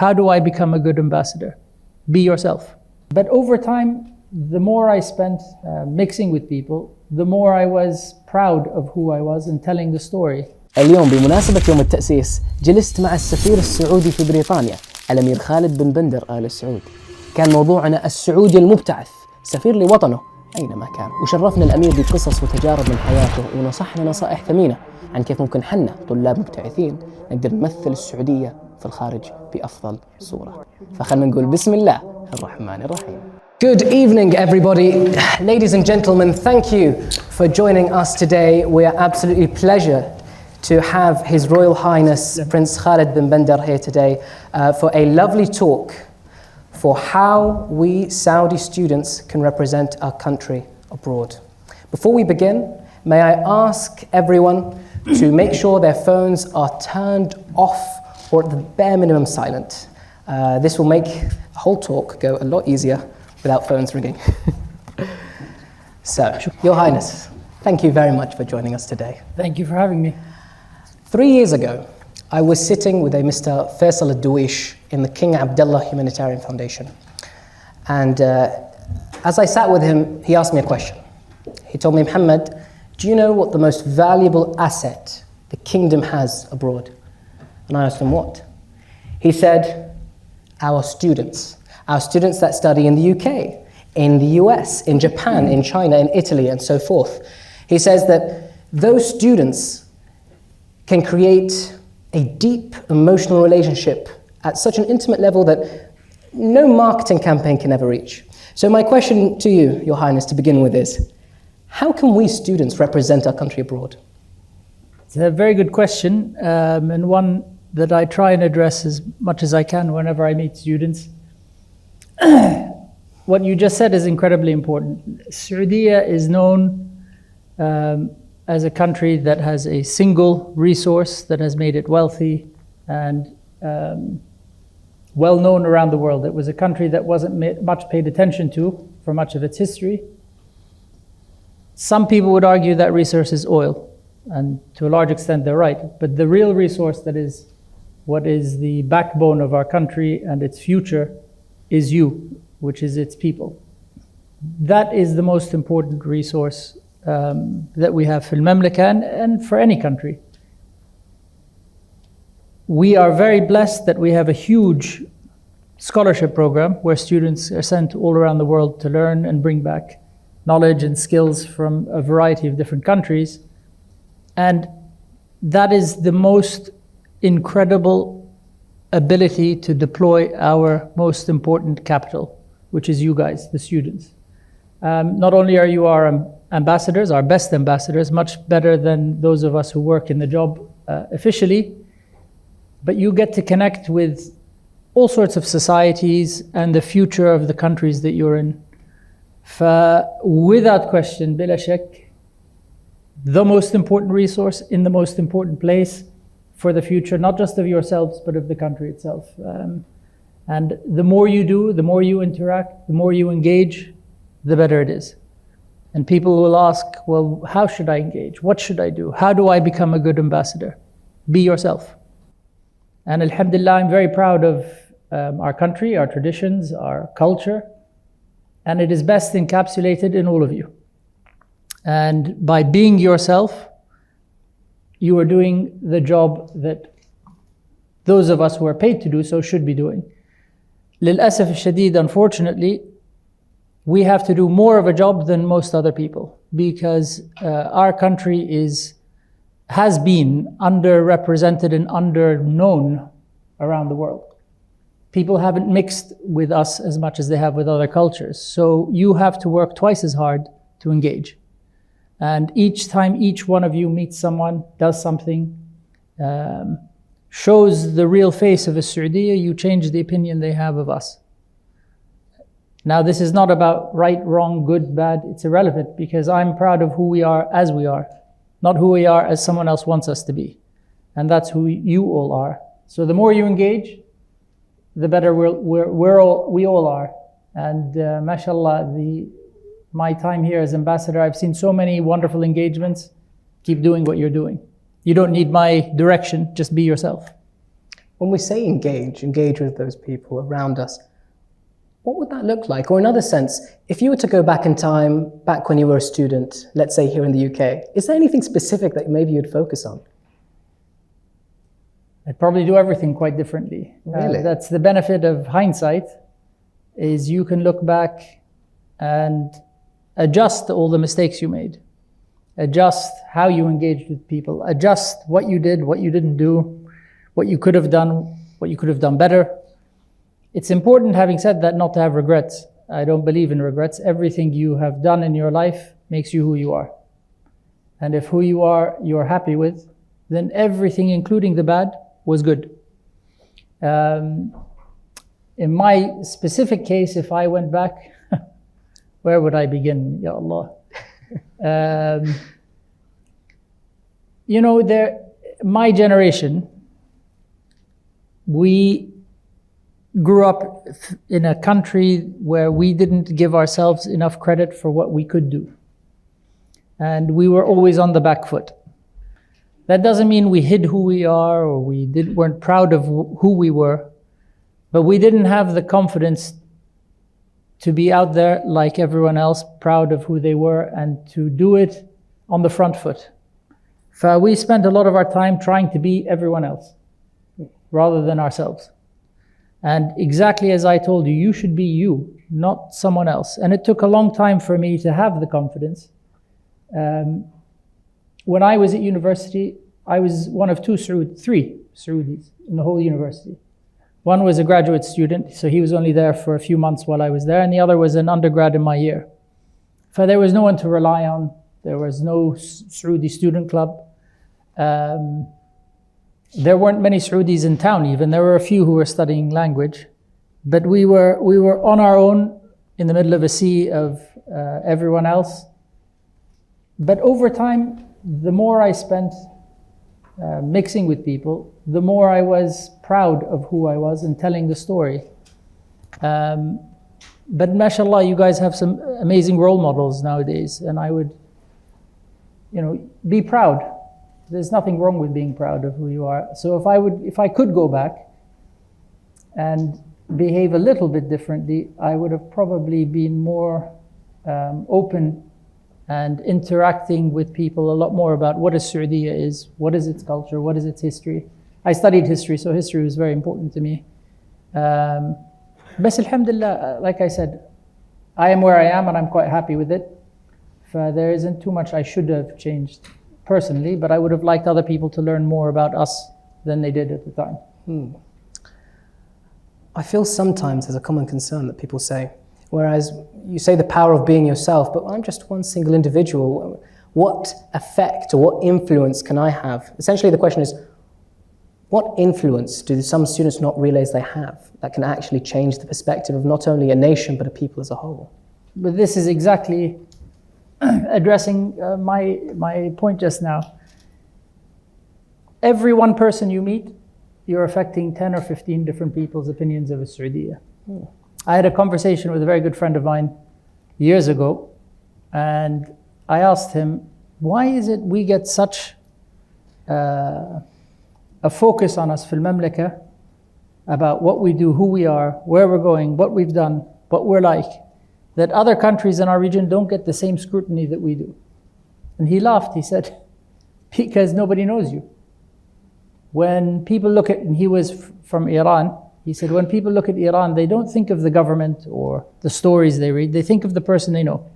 How do I become a good ambassador? Be yourself. But over time, the more I spent mixing with people, the more I was proud of who I was and telling the story. اليوم بمناسبة يوم التأسيس جلست مع السفير السعودي في بريطانيا الأمير خالد بن بندر آل سعود. كان موضوعنا السعودي المبتعث، سفير لوطنه أينما كان، وشرفنا الأمير بقصص وتجارب من حياته ونصحنا نصائح ثمينة عن كيف ممكن حنا طلاب مبتعثين نقدر نمثل السعودية في الخارج بأفضل صورة. فخلنا نقول بسم الله الرحمن الرحيم. Good evening everybody. Ladies and gentlemen, thank you for joining us today. We are absolutely pleasure to have His Royal Highness Prince Khalid bin Bendar here today for a lovely talk for how we Saudi students can represent our country abroad. Before we begin, may I ask everyone to make sure their phones are turned off or at the bare minimum silent. This will make the whole talk go a lot easier without phones ringing. So, Your Highness, thank you very much for joining us today. Thank you for having me. 3 years ago, I was sitting with a Mr. Faisal al-Duwish in the King Abdullah Humanitarian Foundation. And as I sat with him, he asked me a question. He told me, Muhammad, do you know what the most valuable asset the kingdom has abroad? And I asked him, what? He said, our students that study in the UK, in the US, in Japan, in China, in Italy, and so forth. He says that those students can create a deep emotional relationship at such an intimate level that no marketing campaign can ever reach. So my question to you, Your Highness, to begin with is, how can we students represent our country abroad? It's a very good question, and one that I try and address as much as I can whenever I meet students. What you just said is incredibly important. Saudiya is known as a country that has a single resource that has made it wealthy and well known around the world. It was a country that wasn't much paid attention to for much of its history. Some people would argue that resource is oil, and to a large extent they're right. But the real resource that is what is the backbone of our country and its future is you, which is its people. That is the most important resource that we have for المملكة and for any country. We are very blessed that we have a huge scholarship program where students are sent all around the world to learn and bring back knowledge and skills from a variety of different countries. And that is the most incredible ability to deploy our most important capital, which is you guys, the students. Not only are you our ambassadors, our best ambassadors, much better than those of us who work in the job officially, but you get to connect with all sorts of societies and the future of the countries that you're in. Without question, bila shak, the most important resource in the most important place for the future, not just of yourselves, but of the country itself. And the more you do, the more you interact, the more you engage, the better it is. And people will ask, well, how should I engage? What should I do? How do I become a good ambassador? Be yourself. And alhamdulillah, I'm very proud of our country, our traditions, our culture, and it is best encapsulated in all of you. And by being yourself, you are doing the job that those of us who are paid to do so should be doing. للأسف الشديد, unfortunately, we have to do more of a job than most other people because our country has been underrepresented and underknown around the world. People haven't mixed with us as much as they have with other cultures. So you have to work twice as hard to engage. And each time each one of you meets someone, does something, shows the real face of a Saudiya, you change the opinion they have of us. Now, this is not about right, wrong, good, bad. It's irrelevant because I'm proud of who we are as we are, not who we are as someone else wants us to be. And that's who you all are. So the more you engage, the better we all are. And mashallah, my time here as ambassador, I've seen so many wonderful engagements. Keep doing what you're doing. You don't need my direction, just be yourself. When we say engage with those people around us, what would that look like? Or in another sense, if you were to go back in time, back when you were a student, let's say here in the UK, is there anything specific that maybe you'd focus on? I'd probably do everything quite differently. Really? That's the benefit of hindsight, is you can look back and adjust all the mistakes you made, adjust how you engaged with people, adjust what you did, what you didn't do, what you could have done, what you could have done better. It's important, having said that, not to have regrets. I don't believe in regrets. Everything you have done in your life makes you who you are. And if who you are, you're happy with, then everything, including the bad, was good. In my specific case, if I went back, where would I begin? Ya Allah. You know, my generation, we grew up in a country where we didn't give ourselves enough credit for what we could do. And we were always on the back foot. That doesn't mean we hid who we are or we weren't proud of who we were, but we didn't have the confidence to be out there like everyone else, proud of who they were, and to do it on the front foot. So we spent a lot of our time trying to be everyone else rather than ourselves. And exactly as I told you, you should be you, not someone else. And it took a long time for me to have the confidence. When I was at university, I was one of three Saudis in the whole university. One was a graduate student, so he was only there for a few months while I was there, and the other was an undergrad in my year. So there was no one to rely on. There was no Saudi student club. There weren't many Saudis in town even. There were a few who were studying language. But we were on our own in the middle of a sea of everyone else. But over time, the more I spent mixing with people, the more I was proud of who I was and telling the story. But mashallah, you guys have some amazing role models nowadays, and I would, be proud. There's nothing wrong with being proud of who you are. So if I could go back and behave a little bit differently, I would have probably been more open and interacting with people a lot more about what a Saudiya is, what is its culture, what is its history. I studied history, so history was very important to me. But alhamdulillah, like I said, I am where I am and I'm quite happy with it. There isn't too much I should have changed personally, but I would have liked other people to learn more about us than they did at the time. I feel sometimes there's a common concern that people say, whereas you say the power of being yourself, but I'm just one single individual. What effect or what influence can I have? Essentially the question is, what influence do some students not realize they have that can actually change the perspective of not only a nation, but a people as a whole? But this is exactly addressing my point just now. Every one person you meet, you're affecting 10 or 15 different people's opinions of a Saudiya. I had a conversation with a very good friend of mine years ago, and I asked him, why is it we get such a focus on us fil Mamlaka about what we do, who we are, where we're going, what we've done, what we're like, that other countries in our region don't get the same scrutiny that we do? And he laughed. He said, because nobody knows you. When people look at, and he was from Iran, he said, when people look at Iran, they don't think of the government or the stories they read, they think of the person they know.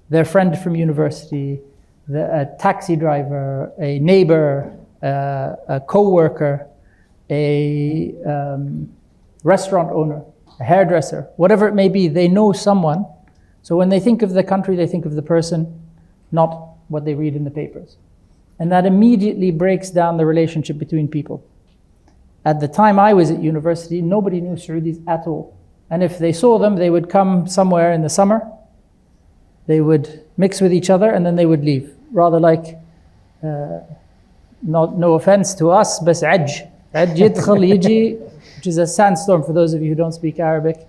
Their friend from university, a taxi driver, a neighbor, a co-worker, a restaurant owner, a hairdresser, whatever it may be, they know someone. So when they think of the country, they think of the person, not what they read in the papers. And that immediately breaks down the relationship between people. At the time I was at university, nobody knew Saudis at all. And if they saw them, they would come somewhere in the summer, they would mix with each other, and then they would leave. Rather like, no offense to us, بس عج يدخل يجي, which is a sandstorm for those of you who don't speak Arabic.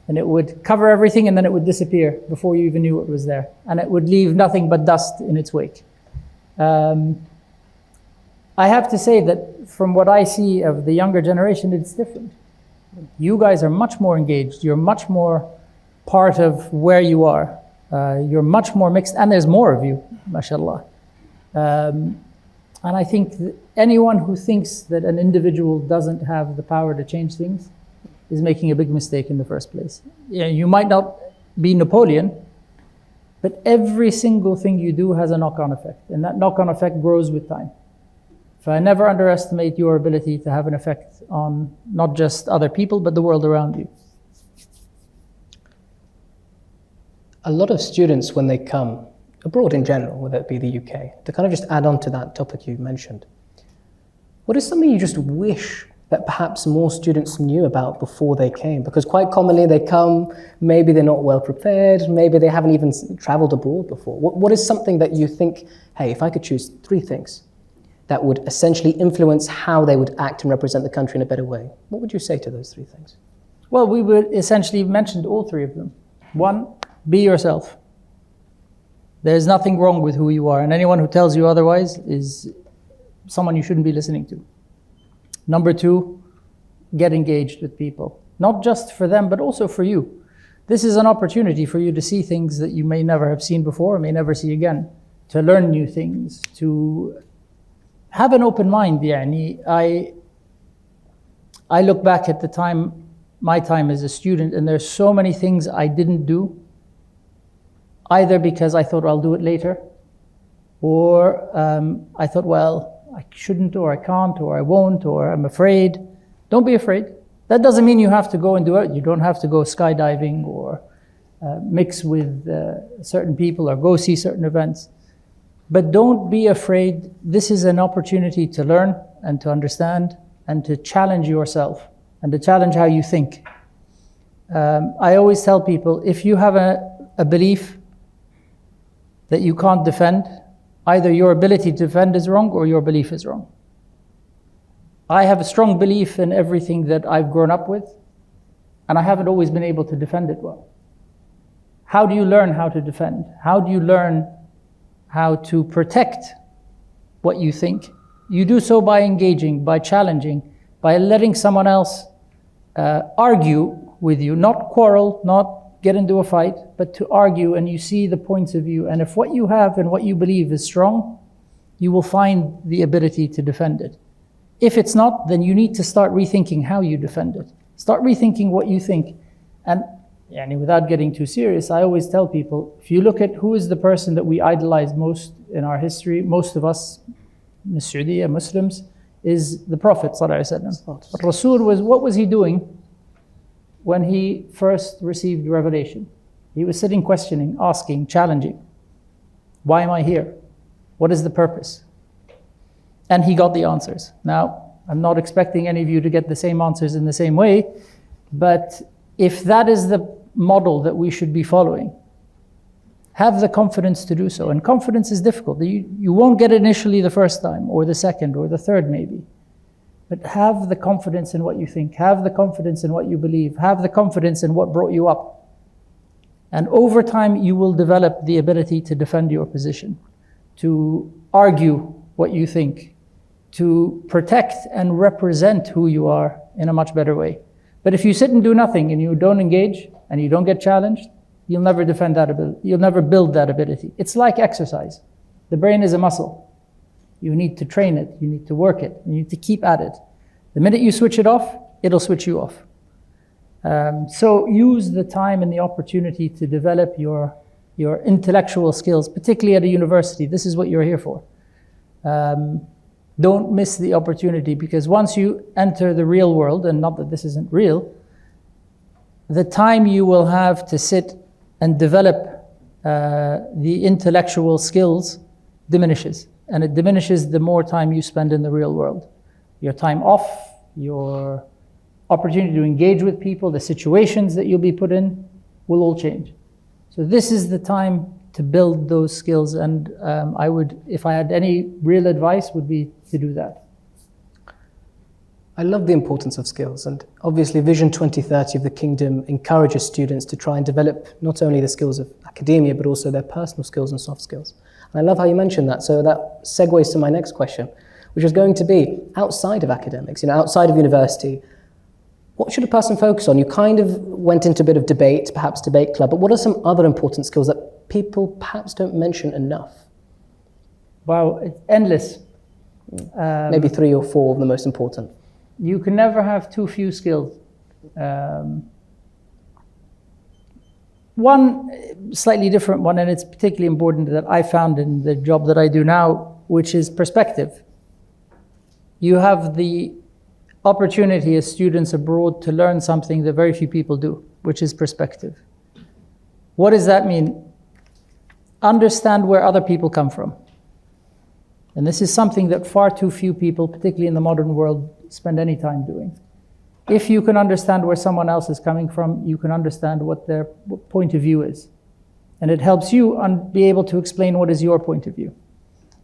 And it would cover everything and then it would disappear before you even knew it was there. And it would leave nothing but dust in its wake. I have to say that from what I see of the younger generation, it's different. You guys are much more engaged. You're much more part of where you are. You're much more mixed, and there's more of you, mashallah. And I think that anyone who thinks that an individual doesn't have the power to change things is making a big mistake in the first place. You might not be Napoleon, but every single thing you do has a knock-on effect, and that knock-on effect grows with time. So I never underestimate your ability to have an effect on not just other people, but the world around you. A lot of students, when they come abroad in general, whether it be the UK, to kind of just add on to that topic you mentioned, what is something you just wish that perhaps more students knew about before they came? Because quite commonly they come, maybe they're not well prepared, maybe they haven't even traveled abroad before. What is something that you think, hey, if I could choose 3 things that would essentially influence how they would act and represent the country in a better way, what would you say to those 3 things? Well, we would essentially mentioned all 3 of them. 1, be yourself. There's nothing wrong with who you are, and anyone who tells you otherwise is someone you shouldn't be listening to. Number 2, get engaged with people, not just for them, but also for you. This is an opportunity for you to see things that you may never have seen before, or may never see again, to learn new things, to have an open mind. I look back at my time as a student, and there's so many things I didn't do, either because I thought I'll do it later, or I thought, well, I shouldn't, or I can't, or I won't, or I'm afraid. Don't be afraid. That doesn't mean you have to go and do it. You don't have to go skydiving or mix with certain people or go see certain events. But don't be afraid. This is an opportunity to learn and to understand and to challenge yourself and to challenge how you think. I always tell people, if you have a belief that you can't defend, either your ability to defend is wrong or your belief is wrong. I have a strong belief in everything that I've grown up with, and I haven't always been able to defend it well. How do you learn how to defend? How do you learn how to protect what you think? You do so by engaging, by challenging, by letting someone else argue with you, not quarrel, not get into a fight, but to argue, and you see the points of view. And if what you have and what you believe is strong, you will find the ability to defend it. If it's not, then you need to start rethinking how you defend it. Start rethinking what you think. And without getting too serious, I always tell people, if you look at who is the person that we idolize most in our history, most of us, in the Saudi Muslims, is the Prophet ﷺ. Rasul what was he doing when he first received revelation? He was sitting questioning, asking, challenging. Why am I here? What is the purpose? And he got the answers. Now, I'm not expecting any of you to get the same answers in the same way, but if that is the model that we should be following, have the confidence to do so. And confidence is difficult. You won't get it initially the first time, or the second, or the third maybe. But have the confidence in what you think. Have the confidence in what you believe. Have the confidence in what brought you up. And over time, you will develop the ability to defend your position, to argue what you think, to protect and represent who you are in a much better way. But if you sit and do nothing and you don't engage and you don't get challenged, you'll never defend that ability. You'll never build that ability. It's like exercise. The brain is a muscle. You need to train it. You need to work it. You need to keep at it. The minute you switch it off, it'll switch you off. So use the time and the opportunity to develop your intellectual skills, particularly at a university. This is what you're here for. Don't miss the opportunity, because once you enter the real world, and not that this isn't real, the time you will have to sit and develop the intellectual skills diminishes. And it diminishes the more time you spend in the real world. Your time off, your opportunity to engage with people, the situations that you'll be put in will all change. So this is the time to build those skills, and I would, if I had any real advice, would be to do that. I love the importance of skills, and obviously Vision 2030 of the Kingdom encourages students to try and develop not only the skills of academia, but also their personal skills and soft skills. And I love how you mentioned that, so that segues to my next question. which was going to be outside of academics, outside of university. What should a person focus on? You kind of went into a bit of debate, perhaps debate club, but what are some other important skills that people perhaps don't mention enough? Wow, it's endless. Maybe 3 or 4 of the most important. You can never have too few skills. One slightly different one, and it's particularly important, that I found in the job that I do now, which is perspective. You have the opportunity as students abroad to learn something that very few people do, which is perspective. What does that mean? Understand where other people come from. And this is something that far too few people, particularly in the modern world, spend any time doing. If you can understand where someone else is coming from, you can understand what their point of view is. And it helps you be able to explain what is your point of view.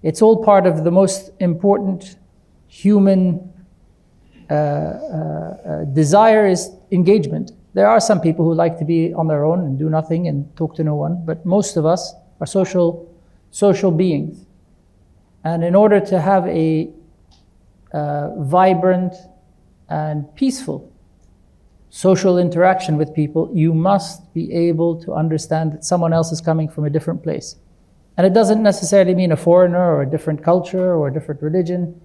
It's all part of the most important human desire is engagement. There are some people who like to be on their own and do nothing and talk to no one, but most of us are social beings. And in order to have a vibrant and peaceful social interaction with people, you must be able to understand that someone else is coming from a different place. And it doesn't necessarily mean a foreigner or a different culture or a different religion.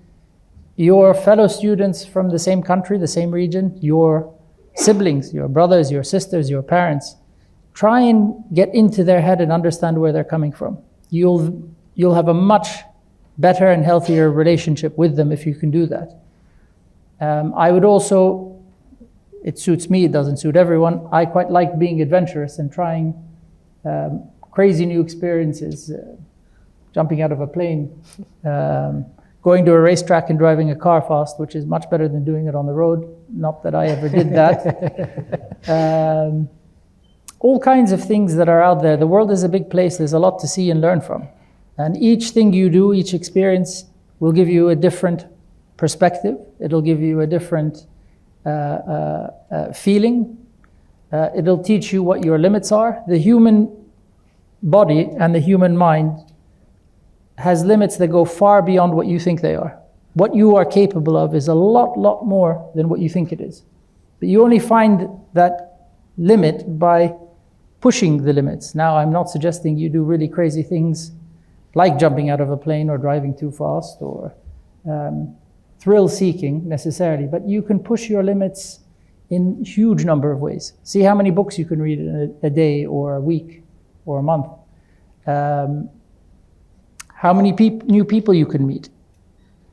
Your fellow students from the same country, the same region, your siblings, your brothers, your sisters, your parents, try and get into their head and understand where they're coming from. You'll have a much better and healthier relationship with them if you can do that. I would also, it suits me, it doesn't suit everyone, I quite like being adventurous and trying crazy new experiences, jumping out of a plane, going to a racetrack and driving a car fast, which is much better than doing it on the road. Not that I ever did that. All kinds of things that are out there. The world is a big place. There's a lot to see and learn from. And each thing you do, each experience will give you a different perspective. It'll give you a different feeling. It'll teach you what your limits are. The human body and the human mind has limits that go far beyond what you think they are. What you are capable of is a lot more than what you think it is. But you only find that limit by pushing the limits. Now, I'm not suggesting you do really crazy things like jumping out of a plane or driving too fast or thrill-seeking necessarily, but you can push your limits in a huge number of ways. See how many books you can read in a day or a week or a month. How many new people you can meet.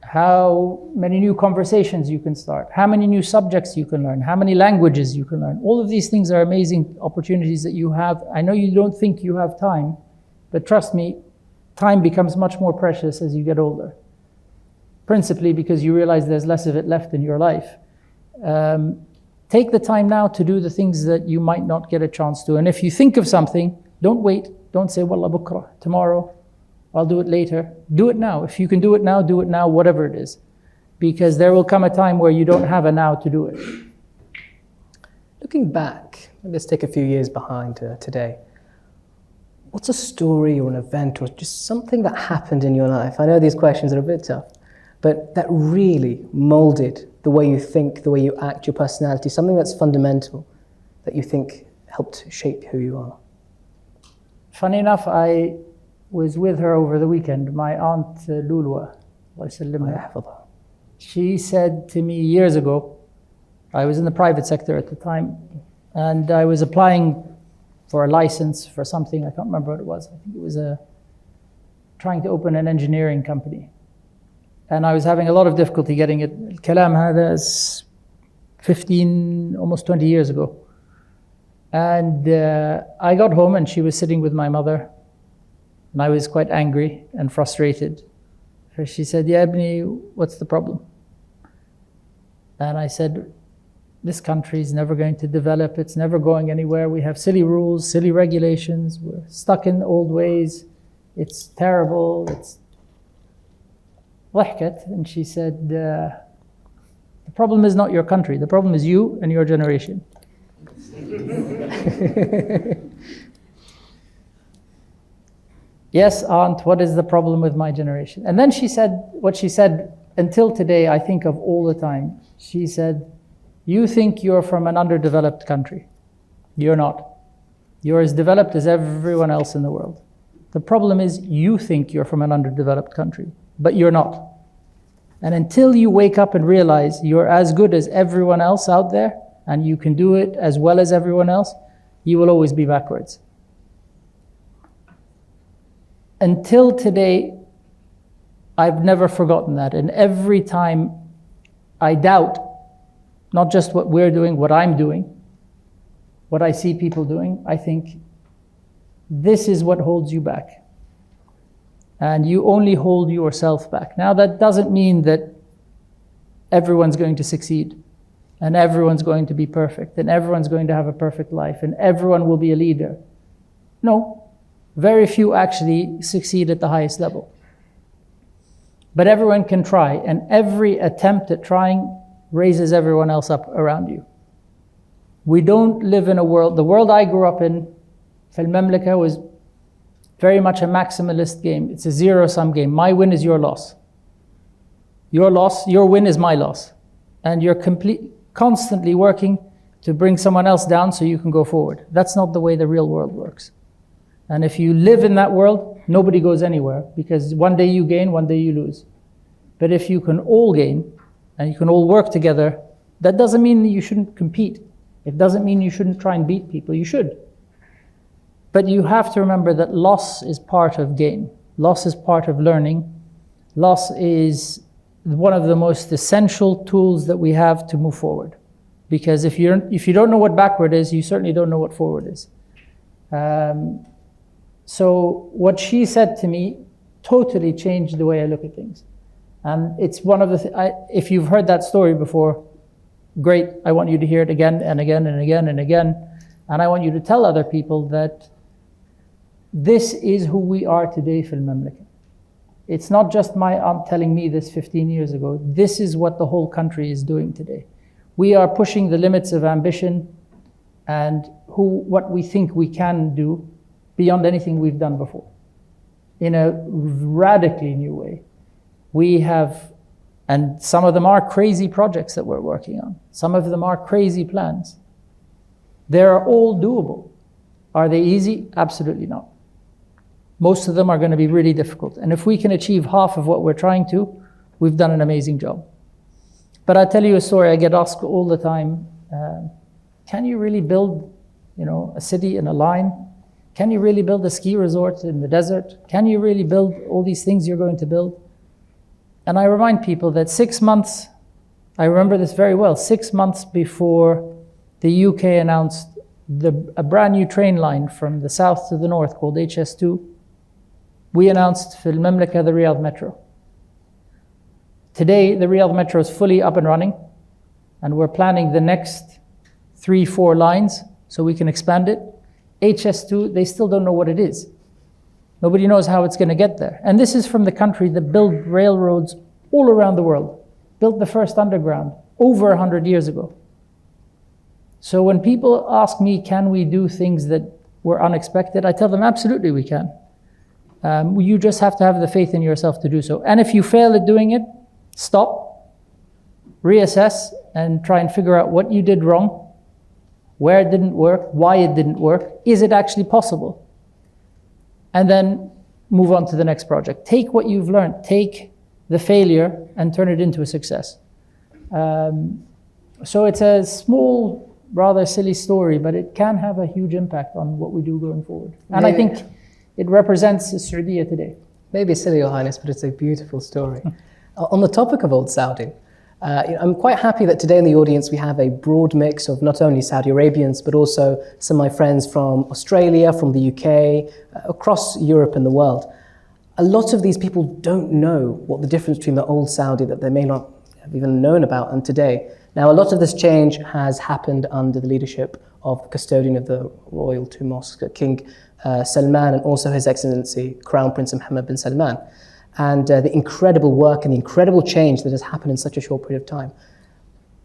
How many new conversations you can start. How many new subjects you can learn. How many languages you can learn. All of these things are amazing opportunities that you have. I know you don't think you have time, but trust me, time becomes much more precious as you get older. Principally because you realize there's less of it left in your life. Take the time now to do the things that you might not get a chance to. And if you think of something, don't wait. Don't say, Wallah bukra, tomorrow, I'll do it later. Do it now. If you can do it now, whatever it is. Because there will come a time where you don't have a now to do it. Looking back, let's take a few years behind today. What's a story or an event or just something that happened in your life? I know these questions are a bit tough, but that really molded the way you think, the way you act, your personality, something that's fundamental that you think helped shape who you are. Funny enough, I was with her over the weekend, my aunt Lulwa, Allah ysallimha. She said to me years ago, I was in the private sector at the time, and I was applying for a license for something, I can't remember what it was. I think it was trying to open an engineering company. And I was having a lot of difficulty getting it. Kalam hada is 15, almost 20 years ago. And I got home and she was sitting with my mother. And I was quite angry and frustrated. She said, Ya ibni, what's the problem? And I said, this country is never going to develop. It's never going anywhere. We have silly rules, silly regulations. We're stuck in old ways. It's terrible. It's ضحكت. And she said, the problem is not your country. The problem is you and your generation. Yes, aunt, what is the problem with my generation? And then she said what she said until today, I think of all the time. She said, you think you're from an underdeveloped country. You're not. You're as developed as everyone else in the world. The problem is you think you're from an underdeveloped country, but you're not. And until you wake up and realize you're as good as everyone else out there, and you can do it as well as everyone else, you will always be backwards. Until today, I've never forgotten that. And every time I doubt, not just what we're doing, what I'm doing, what I see people doing, I think this is what holds you back. And you only hold yourself back. Now, that doesn't mean that everyone's going to succeed, and everyone's going to be perfect, and everyone's going to have a perfect life, and everyone will be a leader. No, very few actually succeed at the highest level. But everyone can try, and every attempt at trying raises everyone else up around you. We don't live in a world, the world I grew up in, المملكة, was very much a maximalist game. It's a zero-sum game. My win is your loss. Your loss, your win is my loss. And you're constantly working to bring someone else down so you can go forward. That's not the way the real world works. And if you live in that world, nobody goes anywhere, because one day you gain, one day you lose. But if you can all gain and you can all work together, that doesn't mean that you shouldn't compete. It doesn't mean you shouldn't try and beat people. You should. But you have to remember that loss is part of gain. Loss is part of learning. Loss is one of the most essential tools that we have to move forward. Because if you don't know what backward is, you certainly don't know what forward is. So what she said to me totally changed the way I look at things. And it's one of the, if you've heard that story before, great, I want you to hear it again and again and again and again. And I want you to tell other people that this is who we are today for المملكة. It's not just my aunt telling me this 15 years ago. This is what the whole country is doing today. We are pushing the limits of ambition and what we think we can do beyond anything we've done before, in a radically new way. We have, and some of them are crazy projects that we're working on. Some of them are crazy plans. They're all doable. Are they easy? Absolutely not. Most of them are going to be really difficult. And if we can achieve half of what we're trying to, we've done an amazing job. But I'll tell you a story I get asked all the time. Can you really build, a city in a line? Can you really build a ski resort in the desert? Can you really build all these things you're going to build? And I remind people that 6 months, I remember this very well, 6 months before the UK announced a brand new train line from the south to the north called HS2, we announced في المملكة the Riyadh Metro. Today, the Riyadh Metro is fully up and running, and we're planning the next 3-4 lines so we can expand it. HS2, they still don't know what it is. Nobody knows how it's going to get there. And this is from the country that built railroads all around the world, built the first underground over 100 years ago. So when people ask me, can we do things that were unexpected? I tell them, absolutely we can. You just have to have the faith in yourself to do so. And if you fail at doing it, stop, reassess, and try and figure out what you did wrong, where it didn't work, why it didn't work, is it actually possible? And then move on to the next project. Take what you've learned, take the failure and turn it into a success. So it's a small, rather silly story, but it can have a huge impact on what we do going forward. And I think it represents the Saudi today. Maybe silly, Your Highness, but it's a beautiful story. On the topic of Old Saudi, I'm quite happy that today in the audience we have a broad mix of not only Saudi Arabians, but also some of my friends from Australia, from the UK, across Europe and the world. A lot of these people don't know what the difference between the old Saudi that they may not have even known about and today. Now, a lot of this change has happened under the leadership of the custodian of the Royal Two Mosques, King Salman, and also His Excellency Crown Prince Mohammed bin Salman. And the incredible work and the incredible change that has happened in such a short period of time.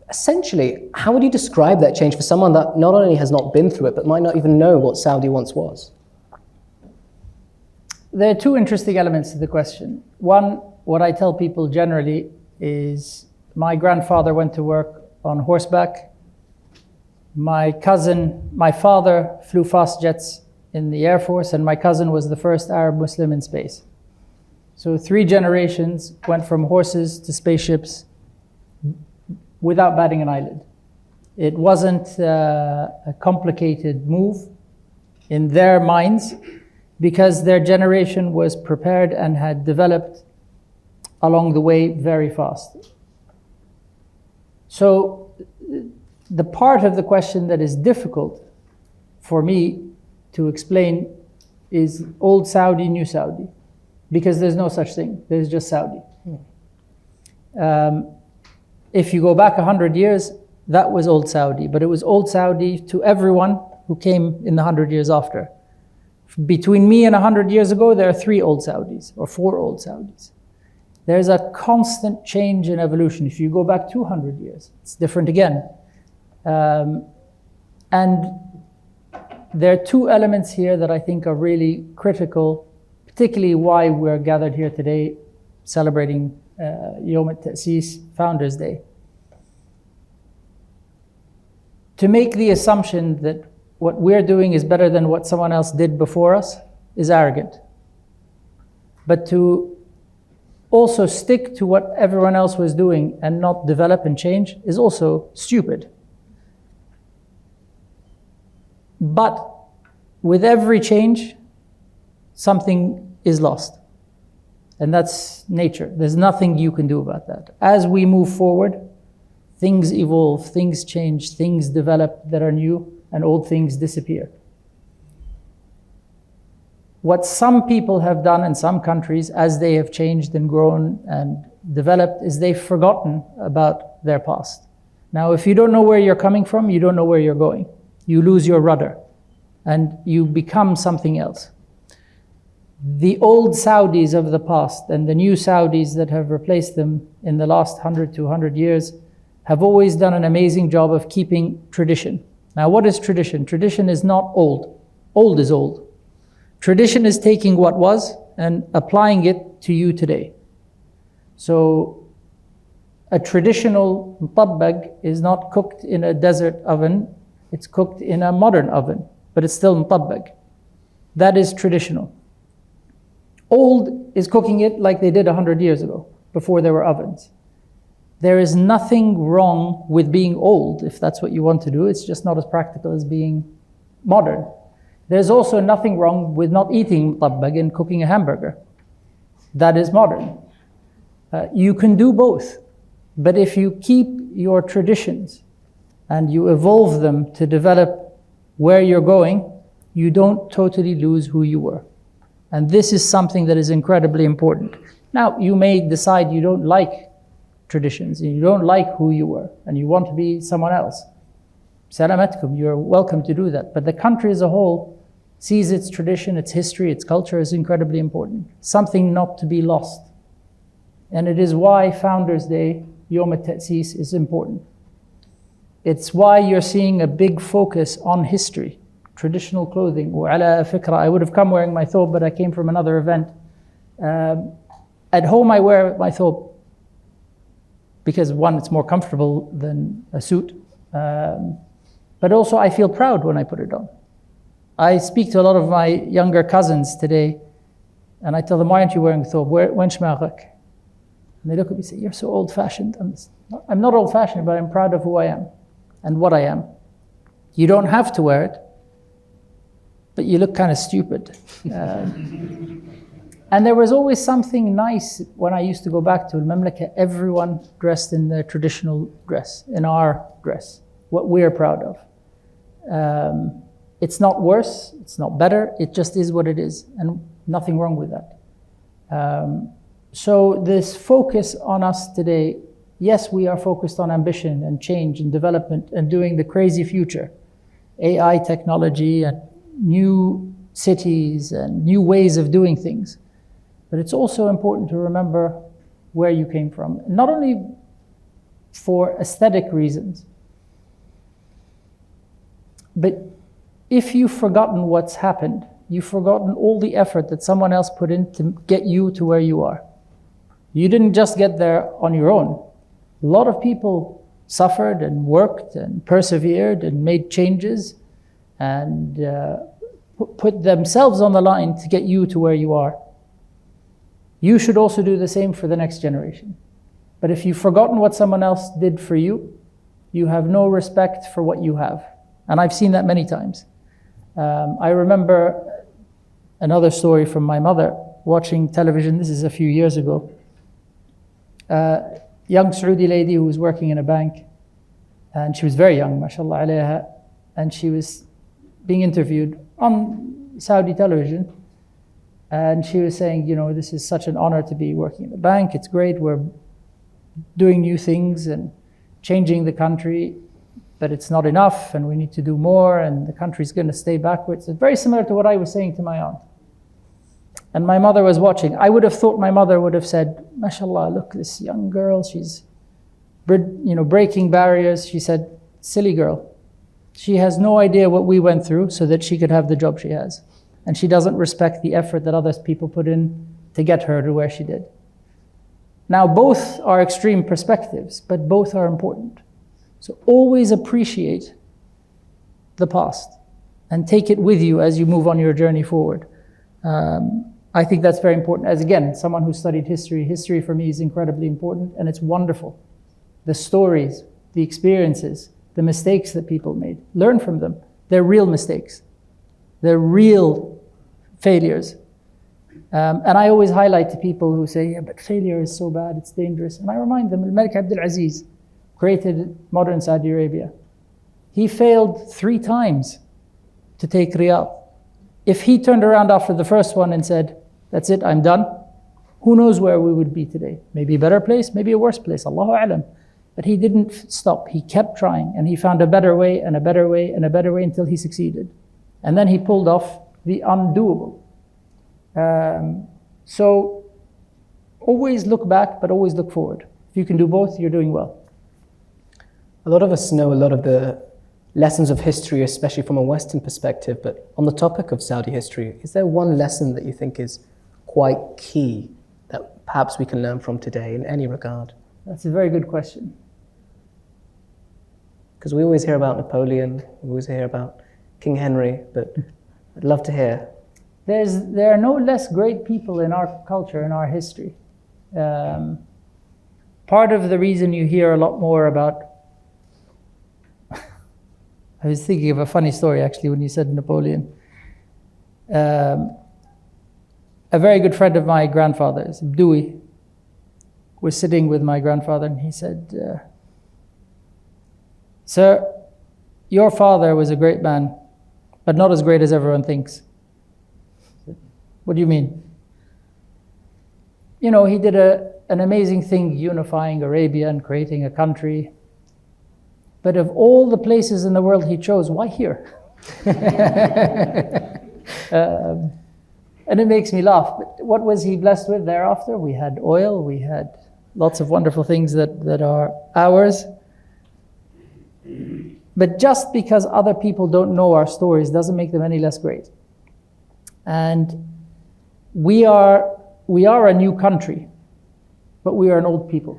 Essentially, how would you describe that change for someone that not only has not been through it, but might not even know what Saudi once was? There are two interesting elements to the question. One, what I tell people generally, is my grandfather went to work on horseback. My father flew fast jets in the Air Force, and my cousin was the first Arab Muslim in space. So 3 generations went from horses to spaceships without batting an eyelid. It wasn't a complicated move in their minds because their generation was prepared and had developed along the way very fast. So the part of the question that is difficult for me to explain is old Saudi, new Saudi, because there's no such thing. There's just Saudi. If you go back 100 years, that was old Saudi, but it was old Saudi to everyone who came in the 100 years after. Between me and 100 years ago, there are 3 old Saudis or 4 old Saudis. There's a constant change in evolution. If you go back 200 years, it's different again. And there are 2 elements here that I think are really critical, particularly why we're gathered here today celebrating Yom al-Ta'sis, Founders Day. To make the assumption that what we're doing is better than what someone else did before us is arrogant. But to also stick to what everyone else was doing and not develop and change is also stupid. But with every change, something is lost. And that's nature. There's nothing you can do about that. As we move forward, things evolve, things change, things develop that are new, and old things disappear. What some people have done in some countries as they have changed and grown and developed is they've forgotten about their past. Now, if you don't know where you're coming from, you don't know where you're going. You lose your rudder and you become something else. The old Saudis of the past and the new Saudis that have replaced them in the last 100 to 200 years have always done an amazing job of keeping tradition. Now, what is tradition? Tradition is not old. Old is old. Tradition is taking what was and applying it to you today. So a traditional mutabbag is not cooked in a desert oven, it's cooked in a modern oven, but it's still mutabbag. That is traditional. Old is cooking it like they did 100 years ago, before there were ovens. There is nothing wrong with being old, if that's what you want to do. It's just not as practical as being modern. There's also nothing wrong with not eating mutabbag and cooking a hamburger. That is modern. You can do both. But if you keep your traditions and you evolve them to develop where you're going, you don't totally lose who you were. And this is something that is incredibly important. Now, you may decide you don't like traditions, and you don't like who you were, and you want to be someone else. Salamatkum, you're welcome to do that. But the country as a whole sees its tradition, its history, its culture as incredibly important. Something not to be lost. And it is why Founders Day, Yom al-Ta'sis, is important. It's why you're seeing a big focus on history, traditional clothing. وعلى فكرة, I would have come wearing my thobe, but I came from another event. At home I wear my thobe because one, it's more comfortable than a suit. But also I feel proud when I put it on. I speak to a lot of my younger cousins today and I tell them, why aren't you wearing a thobe? وين شماغك? And they look at me and say, you're so old-fashioned. I'm not old-fashioned, but I'm proud of who I am and what I am. You don't have to wear it, but you look kind of stupid. And there was always something nice when I used to go back to المملكة, everyone dressed in their traditional dress, in our dress, what we're proud of. It's not worse, it's not better, it just is what it is, and nothing wrong with that. So this focus on us today, yes, we are focused on ambition and change and development and doing the crazy future, AI technology and new cities and new ways of doing things. But it's also important to remember where you came from, not only for aesthetic reasons, but if you've forgotten what's happened, you've forgotten all the effort that someone else put in to get you to where you are. You didn't just get there on your own. A lot of people suffered and worked and persevered and made changes and put themselves on the line to get you to where you are. You should also do the same for the next generation. But if you've forgotten what someone else did for you, you have no respect for what you have. And I've seen that many times. I remember another story from my mother watching television. This is a few years ago. Young Saudi lady who was working in a bank, and she was very young, mashallah alayha, and she was being interviewed on Saudi television, and she was saying, you know, this is such an honor to be working in the bank. It's great. We're doing new things and changing the country, but it's not enough, and we need to do more, and the country's going to stay backwards. It's very similar to what I was saying to my aunt. And my mother was watching. I would have thought my mother would have said, mashallah, look, this young girl, she's breaking barriers. She said, silly girl. She has no idea what we went through so that she could have the job she has. And she doesn't respect the effort that other people put in to get her to where she did. Now, both are extreme perspectives, but both are important. So always appreciate the past and take it with you as you move on your journey forward. I think that's very important. As again, someone who studied history, history for me is incredibly important, and it's wonderful. The stories, the experiences, the mistakes that people made, learn from them. They're real mistakes. They're real failures. And I always highlight to people who say, yeah, but failure is so bad, it's dangerous. And I remind them, Al-Malik Abdul Aziz created modern Saudi Arabia. He failed 3 times to take Riyadh. If he turned around after the first one and said, that's it, I'm done, who knows where we would be today? Maybe a better place, maybe a worse place, Allahu A'lam. But he didn't stop. He kept trying, and he found a better way and a better way and a better way until he succeeded. And then he pulled off the undoable. So always look back, but always look forward. If you can do both, you're doing well. A lot of us know a lot of the lessons of history, especially from a Western perspective, but on the topic of Saudi history, is there one lesson that you think is quite key that perhaps we can learn from today in any regard? That's a very good question. Because we always hear about Napoleon, we always hear about King Henry, but I'd love to hear. There are no less great people in our culture, in our history. Part of the reason you hear a lot more about I was thinking of a funny story actually when you said Napoleon. A very good friend of my grandfather's, Dewey, was sitting with my grandfather and he said, sir, your father was a great man, but not as great as everyone thinks. What do you mean? You know, he did an amazing thing unifying Arabia and creating a country. But of all the places in the world he chose, why here? And it makes me laugh. But what was he blessed with thereafter? We had oil, we had lots of wonderful things that are ours. But just because other people don't know our stories doesn't make them any less great. And we are a new country, but we are an old people.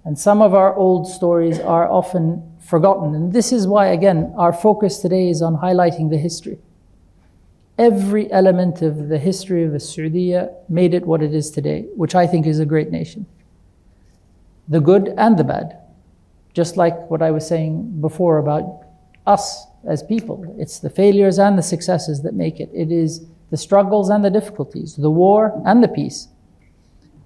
And some of our old stories are often forgotten. And this is why, again, our focus today is on highlighting the history. Every element of the history of the Saudiya made it what it is today, which I think is a great nation. The good and the bad. Just like what I was saying before about us as people. It's the failures and the successes that make it. It is the struggles and the difficulties, the war and the peace.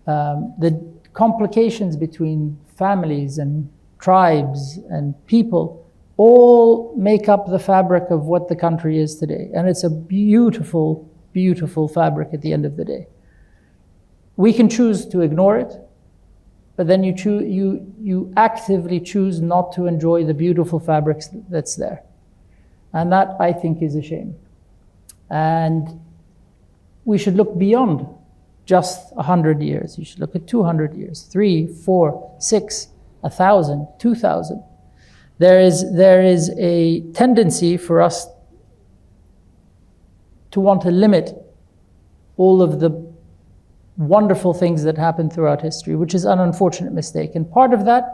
The complications between families and tribes and people all make up the fabric of what the country is today. And it's a beautiful, beautiful fabric at the end of the day. We can choose to ignore it, but then you actively choose not to enjoy the beautiful fabrics that's there. And that, I think, is a shame. And we should look beyond just 100 years. You should look at 200 years, 3, 4, 6, 1,000, 2,000. There is a tendency for us to want to limit all of the wonderful things that happened throughout history, which is an unfortunate mistake. And part of that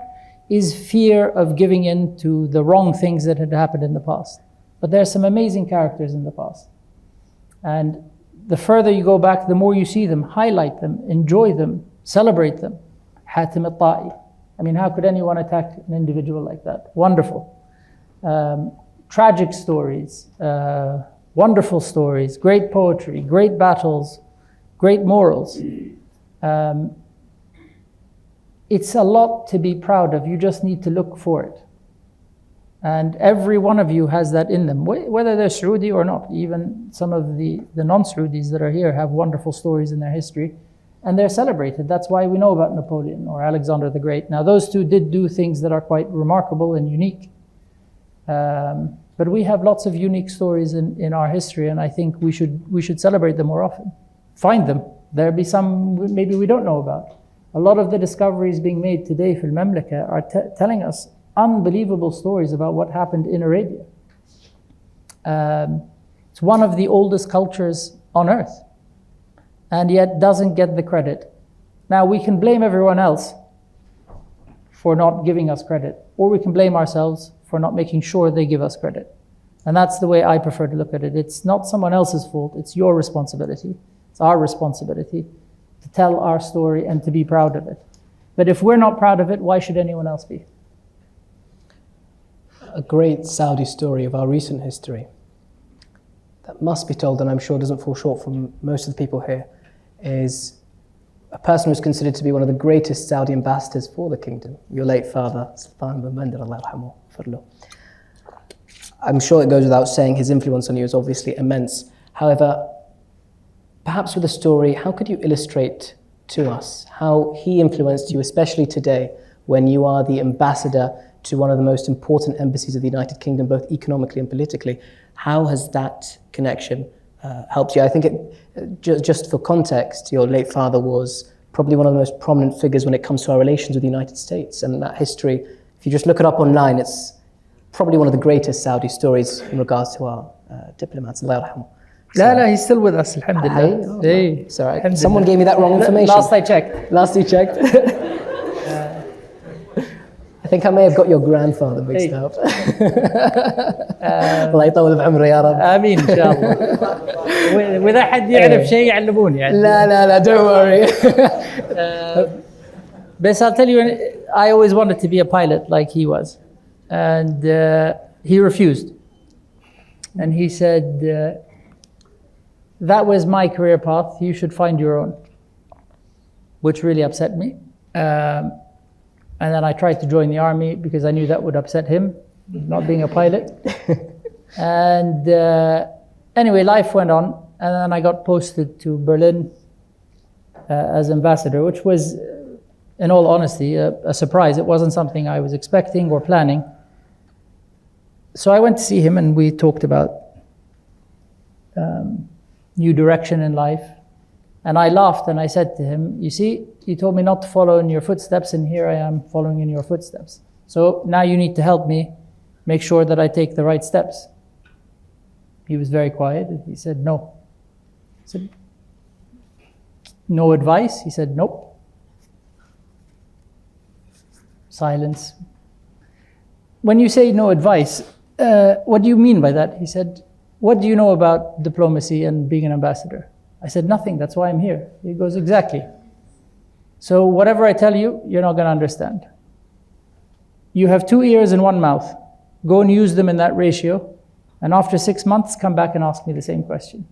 is fear of giving in to the wrong things that had happened in the past. But there are some amazing characters in the past. And the further you go back, the more you see them, highlight them, enjoy them, celebrate them. Hatim al-Ta'i. I mean, how could anyone attack an individual like that? Wonderful. Tragic stories, wonderful stories, great poetry, great battles, great morals. It's a lot to be proud of. You just need to look for it. And every one of you has that in them, whether they're Saudi or not. Even some of the non-Saudis that are here have wonderful stories in their history, and they're celebrated. That's why we know about Napoleon or Alexander the Great. Now, those two did do things that are quite remarkable and unique. But we have lots of unique stories in our history, and I think we should celebrate them more often. Find them. There'll be some maybe we don't know about. A lot of the discoveries being made today for المملكة are telling us unbelievable stories about what happened in Arabia. It's one of the oldest cultures on earth, and yet doesn't get the credit. Now, we can blame everyone else for not giving us credit, or we can blame ourselves for not making sure they give us credit. And that's the way I prefer to look at it. It's not someone else's fault, it's your responsibility. It's our responsibility to tell our story and to be proud of it. But if we're not proud of it, why should anyone else be? A great Saudi story of our recent history that must be told, and I'm sure doesn't fall short from most of the people here, is a person who's considered to be one of the greatest Saudi ambassadors for the kingdom, your late father, Bendr, Allah yarhamu, firlo. I'm sure it goes without saying his influence on you is obviously immense. However, perhaps with a story, how could you illustrate to us how he influenced you, especially today when you are the ambassador to one of the most important embassies of the United Kingdom, both economically and politically? How has that connection helped you? I think just for context, your late father was probably one of the most prominent figures when it comes to our relations with the United States. And that history, if you just look it up online, it's probably one of the greatest Saudi stories in regards to our diplomats. Allah yarhamu. No, he's still with us, alhamdulillah. Hey, sorry. Someone gave me that wrong information. Last I checked. Last you checked. I think I may have got your grandfather mixed up. الله يطول بعمره يا رب. آمين إن شاء الله. وإذا حد يعرف شيء يعلموني يعني. لا, don't worry. But I'll tell you, I always wanted to be a pilot like he was. And he refused. And he said, that was my career path, you should find your own. Which really upset me. And then I tried to join the army because I knew that would upset him, not being a pilot. And anyway, life went on. And then I got posted to Berlin as ambassador, which was, in all honesty, a surprise. It wasn't something I was expecting or planning. So I went to see him and we talked about new direction in life. And I laughed and I said to him, you see, you told me not to follow in your footsteps, and here I am following in your footsteps. So now you need to help me make sure that I take the right steps. He was very quiet. He said, no. I said, no advice? He said, nope. Silence. When you say no advice, what do you mean by that? He said, what do you know about diplomacy and being an ambassador? I said, nothing, that's why I'm here. He goes, exactly. So whatever I tell you, you're not going to understand. You have 2 ears and 1 mouth. Go and use them in that ratio. And after 6 months, come back and ask me the same question.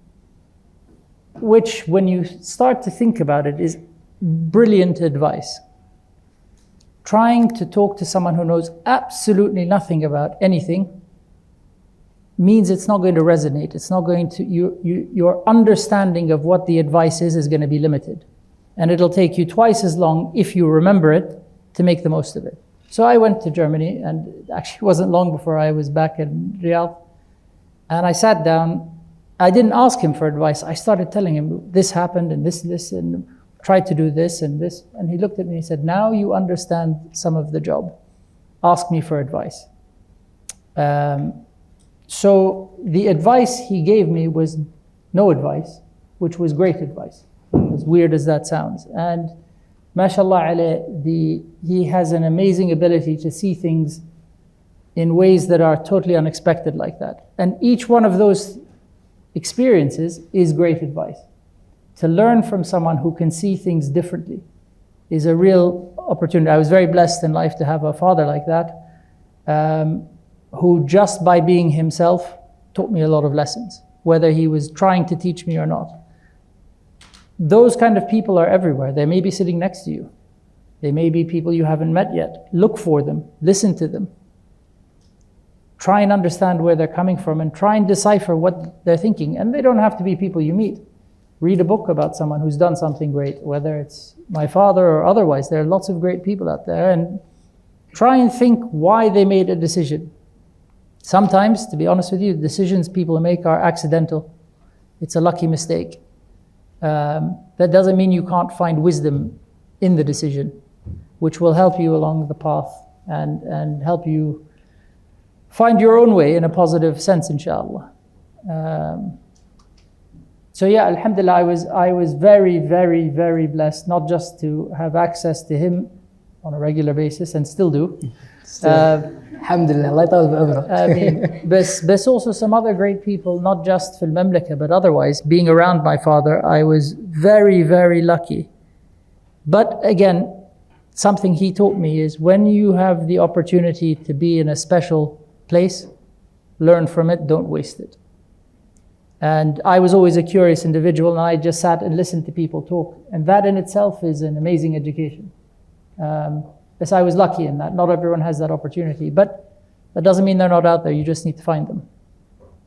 Which, when you start to think about it, is brilliant advice. Trying to talk to someone who knows absolutely nothing about anything means it's not going to resonate. It's not going to, your understanding of what the advice is going to be limited. And it'll take you twice as long, if you remember it, to make the most of it. So I went to Germany, and it actually wasn't long before I was back in Riyadh. And I sat down. I didn't ask him for advice. I started telling him, this happened, and this, and tried to do this and this. And he looked at me and he said, now you understand some of the job. Ask me for advice. So the advice he gave me was no advice, which was great advice. It as weird as that sounds. And mashallah alayh, he has an amazing ability to see things in ways that are totally unexpected like that. And each one of those experiences is great advice. To learn from someone who can see things differently is a real opportunity. I was very blessed in life to have a father like that, who just by being himself taught me a lot of lessons, whether he was trying to teach me or not. Those kind of people are everywhere. They may be sitting next to you. They may be people you haven't met yet. Look for them, listen to them. Try and understand where they're coming from and try and decipher what they're thinking. And they don't have to be people you meet. Read a book about someone who's done something great, whether it's my father or otherwise. There are lots of great people out there, and try and think why they made a decision. Sometimes, to be honest with you, decisions people make are accidental. It's a lucky mistake. That doesn't mean you can't find wisdom in the decision, which will help you along the path and help you find your own way in a positive sense, inshallah. So yeah, alhamdulillah, I was very, very, very blessed, not just to have access to him on a regular basis, and still do. Alhamdulillah, Allah يطول بعمرك. I mean, there's also some other great people, not just في المملكة, but otherwise. Being around my father, I was very, very lucky. But again, something he taught me is when you have the opportunity to be in a special place, learn from it, don't waste it. And I was always a curious individual, and I just sat and listened to people talk. And that in itself is an amazing education. Yes, I was lucky in that. Not everyone has that opportunity, but that doesn't mean they're not out there. You just need to find them.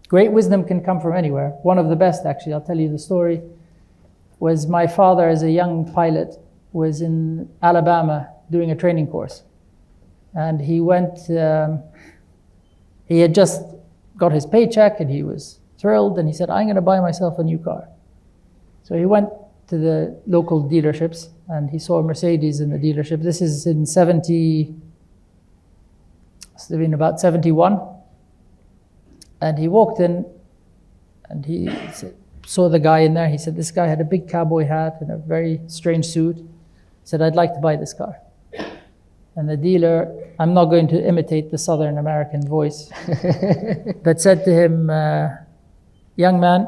Great wisdom can come from anywhere. One of the best, actually, I'll tell you the story, was my father as a young pilot was in Alabama doing a training course. And he went, he had just got his paycheck and he was thrilled, and he said, I'm going to buy myself a new car. So he went to the local dealerships and he saw a Mercedes in the dealership. This is in must have been about 71. And he walked in and he saw the guy in there. He said, this guy had a big cowboy hat and a very strange suit. He said, I'd like to buy this car. And the dealer, I'm not going to imitate the Southern American voice, but said to him, young man,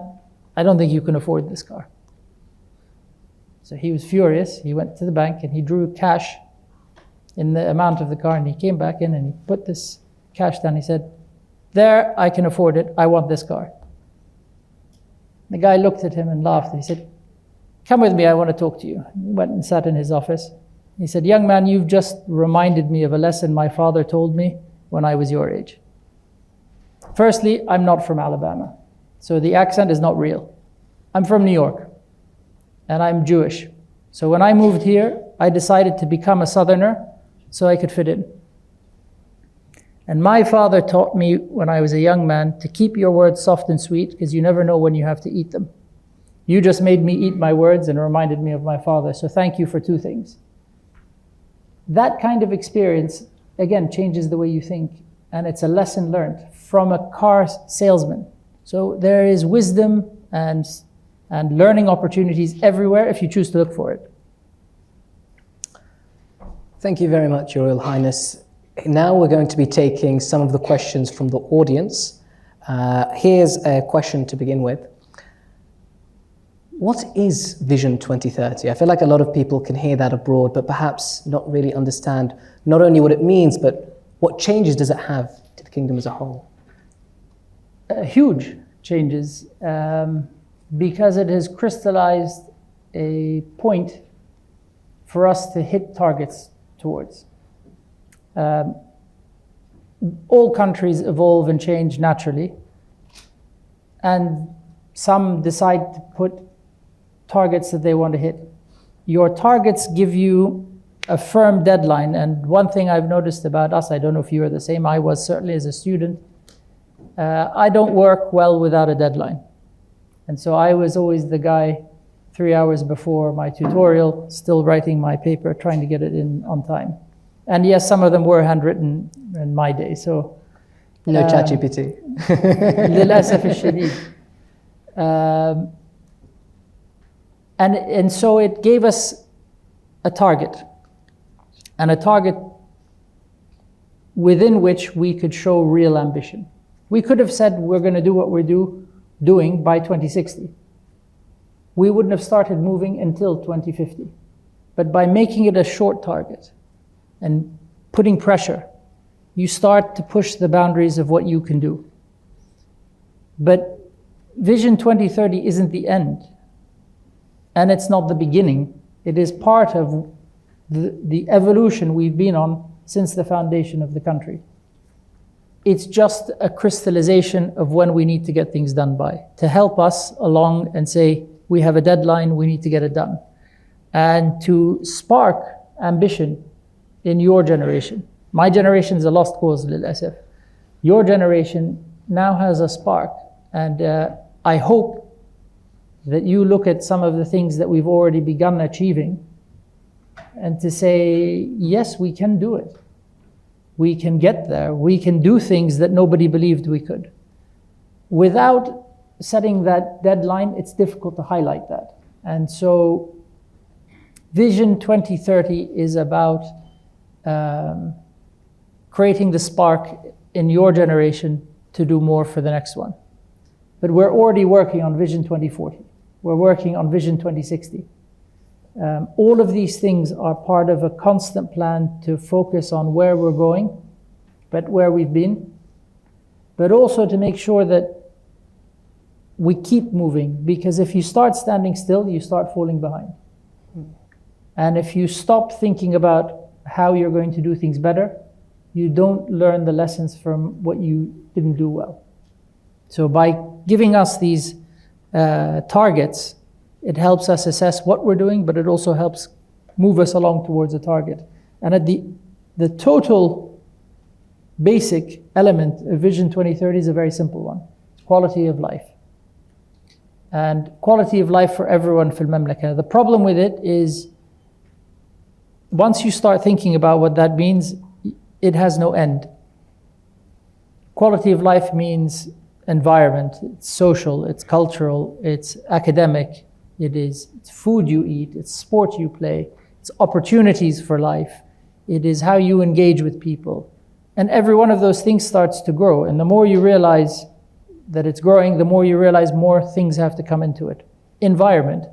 I don't think you can afford this car. So he was furious. He went to the bank and he drew cash in the amount of the car, and he came back in and he put this cash down. He said, there, I can afford it. I want this car. The guy looked at him and laughed. He said, come with me, I want to talk to you. He went and sat in his office. He said, young man, you've just reminded me of a lesson my father told me when I was your age. Firstly, I'm not from Alabama, so the accent is not real. I'm from New York, and I'm Jewish. So when I moved here, I decided to become a Southerner so I could fit in. And my father taught me when I was a young man to keep your words soft and sweet, because you never know when you have to eat them. You just made me eat my words and reminded me of my father, so thank you for two things. That kind of experience, again, changes the way you think, and it's a lesson learned from a car salesman. So there is wisdom and learning opportunities everywhere if you choose to look for it. Thank you very much, Your Royal Highness. Now we're going to be taking some of the questions from the audience. Here's a question to begin with. What is Vision 2030? I feel like a lot of people can hear that abroad, but perhaps not really understand not only what it means, but what changes does it have to the kingdom as a whole? Huge changes, because it has crystallized a point for us to hit targets towards. All countries evolve and change naturally, and some decide to put targets that they want to hit. Your targets give you a firm deadline, and one thing I've noticed about us, I don't know if you are the same, I was certainly as a student, I don't work well without a deadline. And so I was always the guy 3 hours before my tutorial, still writing my paper, trying to get it in on time. And yes, some of them were handwritten in my day, so. No ChatGPT. للأسف الشديد. And so it gave us a target, and a target within which we could show real ambition. We could have said we're going to do what we're doing by 2060. We wouldn't have started moving until 2050. But by making it a short target and putting pressure, you start to push the boundaries of what you can do. But Vision 2030 isn't the end, and it's not the beginning. It is part of the evolution we've been on since the foundation of the country. It's just a crystallization of when we need to get things done by, to help us along and say, we have a deadline, we need to get it done. And to spark ambition in your generation. My generation is a lost cause, للأسف. Your generation now has a spark. And I hope that you look at some of the things that we've already begun achieving and to say, yes, we can do it. We can get there. We can do things that nobody believed we could. Without setting that deadline, it's difficult to highlight that. And so Vision 2030 is about creating the spark in your generation to do more for the next one. But we're already working on Vision 2040. We're working on Vision 2060. All of these things are part of a constant plan to focus on where we're going, but where we've been, but also to make sure that we keep moving, because if you start standing still, you start falling behind. And if you stop thinking about how you're going to do things better, you don't learn the lessons from what you didn't do well. So by giving us these targets, it helps us assess what we're doing, but it also helps move us along towards a target. And at the total basic element of Vision 2030 is a very simple one: quality of life. And quality of life for everyone في المملكة. The problem with it is, once you start thinking about what that means, it has no end. Quality of life means environment, it's social, it's cultural, it's academic, it's food you eat, it's sport you play, it's opportunities for life, it is how you engage with people. And every one of those things starts to grow. And the more you realize that it's growing, the more you realize more things have to come into it. Environment.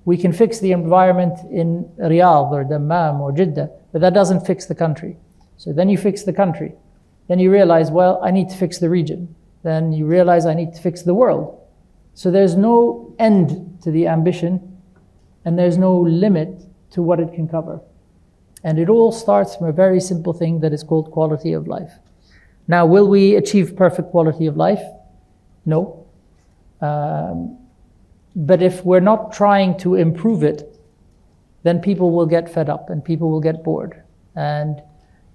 We can fix the environment in Riyadh or Dammam or Jeddah, but that doesn't fix the country. So then you fix the country. Then you realize, well, I need to fix the region. Then you realize I need to fix the world. So there's no end to the ambition, and there's no limit to what it can cover. And it all starts from a very simple thing that is called quality of life. Now, will we achieve perfect quality of life? No. But if we're not trying to improve it, then people will get fed up and people will get bored. And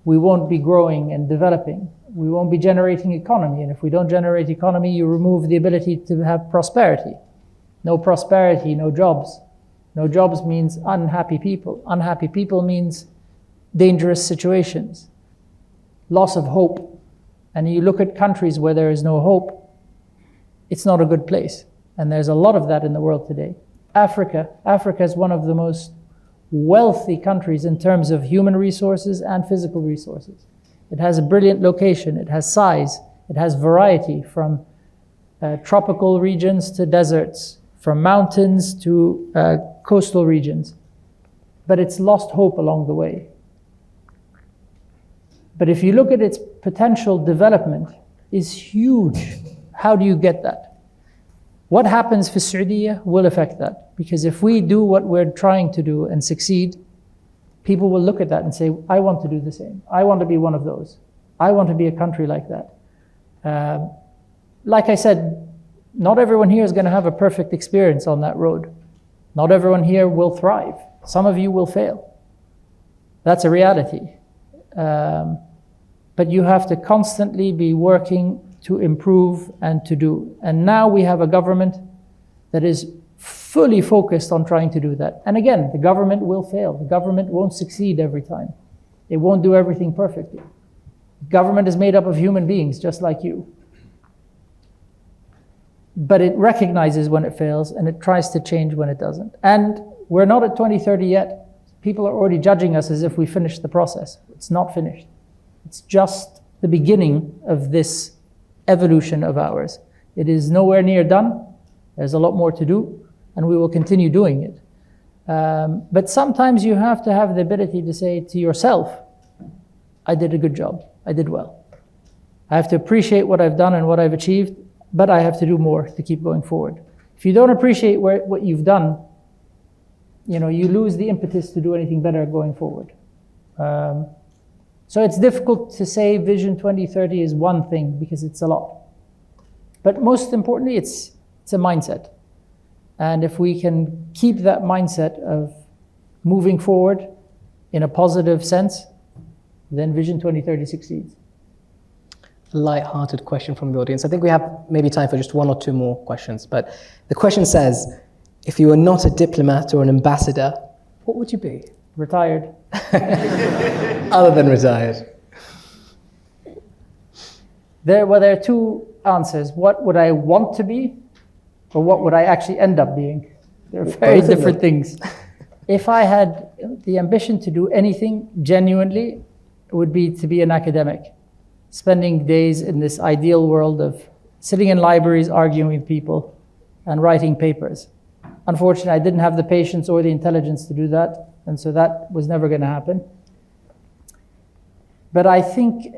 we won't be growing and developing. We won't be generating economy. And if we don't generate economy, you remove the ability to have prosperity. No prosperity, no jobs. No jobs means unhappy people. Unhappy people means dangerous situations, loss of hope. And you look at countries where there is no hope, it's not a good place. And there's a lot of that in the world today. Africa is one of the most wealthy countries in terms of human resources and physical resources. It has a brilliant location, it has size, it has variety, from tropical regions to deserts, from mountains to coastal regions. But it's lost hope along the way. But if you look at its potential development, is huge. How do you get that? What happens for Saudi will affect that. Because if we do what we're trying to do and succeed, people will look at that and say, I want to do the same. I want to be one of those. I want to be a country like that. Like I said, not everyone here is going to have a perfect experience on that road. Not everyone here will thrive. Some of you will fail. That's a reality. But you have to constantly be working to improve and to do. And now we have a government that is fully focused on trying to do that. And again, the government will fail. The government won't succeed every time. It won't do everything perfectly. Government is made up of human beings just like you. but it recognizes when it fails and it tries to change when it doesn't. And we're not at 2030 yet. People are already judging us as if we finished the process. It's not finished. It's just the beginning of this evolution of ours. It is nowhere near done. There's a lot more to do, and we will continue doing it. But sometimes you have to have the ability to say to yourself, I did a good job. I did well. I have to appreciate what I've done and what I've achieved, but I have to do more to keep going forward. If you don't appreciate what you've done, you lose the impetus to do anything better going forward. So it's difficult to say Vision 2030 is one thing because it's a lot. But most importantly, it's a mindset. And if we can keep that mindset of moving forward in a positive sense, then Vision 2030 succeeds. A light-hearted question from the audience. I think we have maybe time for just one or two more questions. But the question says, if you were not a diplomat or an ambassador, what would you be? Retired. Other than retired. There are two answers. What would I want to be, or what would I actually end up being? They're very different things. If I had the ambition to do anything genuinely, it would be to be an academic, spending days in this ideal world of sitting in libraries, arguing with people, and writing papers. Unfortunately, I didn't have the patience or the intelligence to do that, and so that was never going to happen. But I think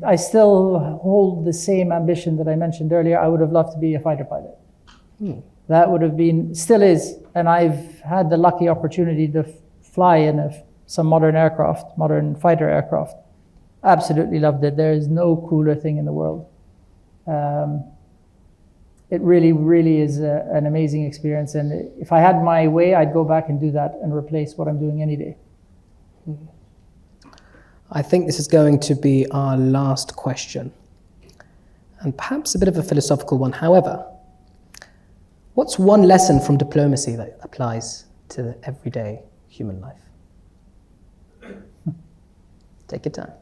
I still hold the same ambition that I mentioned earlier. I would have loved to be a fighter pilot. That would have been, still is, and I've had the lucky opportunity to fly in some modern fighter aircraft. Absolutely loved it. There is no cooler thing in the world. It really, really is an amazing experience. And if I had my way, I'd go back and do that and replace what I'm doing any day. I think this is going to be our last question, and perhaps a bit of a philosophical one. However, what's one lesson from diplomacy that applies to the everyday human life? Take your time.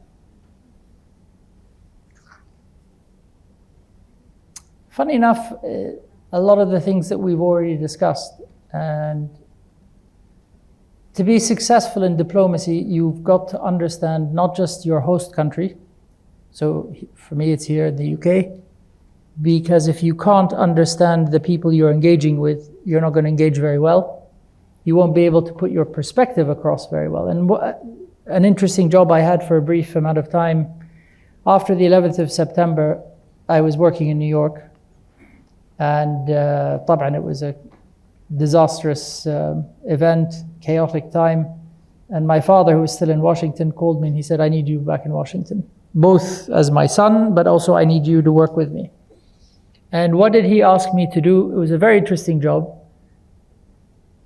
Funny enough, a lot of the things that we've already discussed, and to be successful in diplomacy, you've got to understand not just your host country. So for me, it's here in the UK, because if you can't understand the people you're engaging with, you're not going to engage very well. You won't be able to put your perspective across very well. And an interesting job I had for a brief amount of time, after the 11th of September, I was working in New York. And طبعا it was a disastrous event, chaotic time. And my father, who was still in Washington, called me and he said, I need you back in Washington, both as my son, but also I need you to work with me. And what did he ask me to do? It was a very interesting job.